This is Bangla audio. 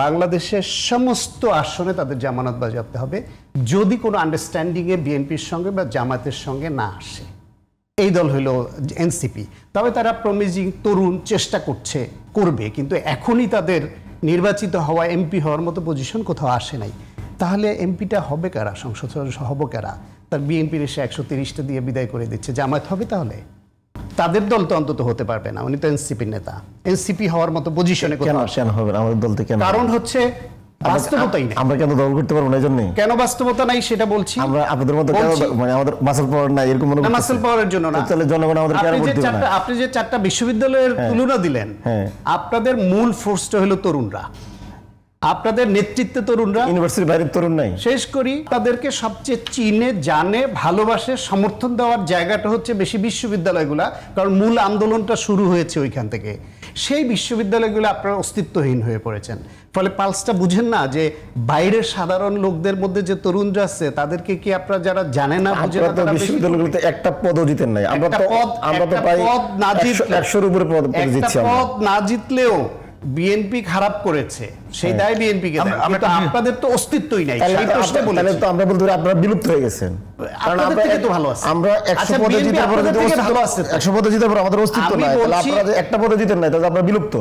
বাংলাদেশের সমস্ত আসনে তাদের জামানত বাজেয়াপ্ত হবে যদি কোনো আন্ডারস্ট্যান্ডিংয়ে বিএনপির সঙ্গে বা জামাতের সঙ্গে না আসে। এই দল হলো এনসিপি। তবে তারা প্রমিজিং তরুণ চেষ্টা করবে, কিন্তু এখনই তাদের নির্বাচিত হওয়া এমপি হওয়ার মতো পজিশন কোথাও আসে নাই। তাহলে এমপিটা হবে কারা, সংসদ সদস্য হবে কারা? তার বিএনপির এসে 130টা দিয়ে বিদায় করে দিচ্ছে, জামায়াত হবে তাহলে? তাদের দল তো অন্তত হতে পারবে না, উনি তো এনসিপির নেতা। এনসিপি হওয়ার মতো পজিশনে কেন হবে না আমাদের দল থেকে? কারণ হচ্ছে বাস্তবতাই নেই। আমরা কেন দল করতে পারবো না? এই জন্য কেন বাস্তবতা নাই সেটা বলছি। আমরা আপনাদের মতো মানে আমাদের মাসল পাওয়ার নাই এরকম মনে করছি। মাসল পাওয়ারের জন্য না, তাহলে জনগণ আমাদের কেন ভোট দিবে না? আপনি যে 4টা বিশ্ববিদ্যালয়ের তুলনা দিলেন, আপনাদের মূল ফোর্সটা হলো তরুণরা, আপনাদের নেতৃত্বে তরুণরা। ইউনিভার্সিটির বাইরের তরুণ নাই। শেষ করি, তাদেরকে সবচেয়ে চিনে জানে ভালোবাসে সমর্থন দেওয়ার জায়গাটা হচ্ছে বেশি বিশ্ববিদ্যালয়গুলা, কারণ মূল আন্দোলনটা শুরু হয়েছে ওইখান থেকে। সেই বিশ্ববিদ্যালয়গুলো আপনারা অস্তিত্বহীন হয়ে পড়েছেন। ফলে পালসটা বুঝেন না যে বাইরের সাধারণ লোকদের মধ্যে যে তরুণরা আছে তাদেরকে কি আপনারা যারা জানে না বুঝে না, তারা বিশ্ববিদ্যালয়গুলোতে একটা পদও জিতেন নাই। আমরা তো প্রায় 100-এর উপরে পদ জিতছি। পদ না জিতলেও বিএনপি খারাপ করেছে, সেই দায় বিএনপি কে দেয়, কিন্তু আপনাদের তো অস্তিত্বই নাই। সেই প্রশ্নে বলি, তাহলে তো আমরা বলতে পারি আপনারা বিলুপ্ত হয়ে গেছেন। কারণ আমরা তো ভালো আছি। আমরা 100 পদে জিতার পরে 100 পদে জিতার পর আমাদের অস্তিত্ব নাই। তাহলে আপনারা যে একটা পদে জিতেন নাই, তাহলে আপনারা বিলুপ্ত।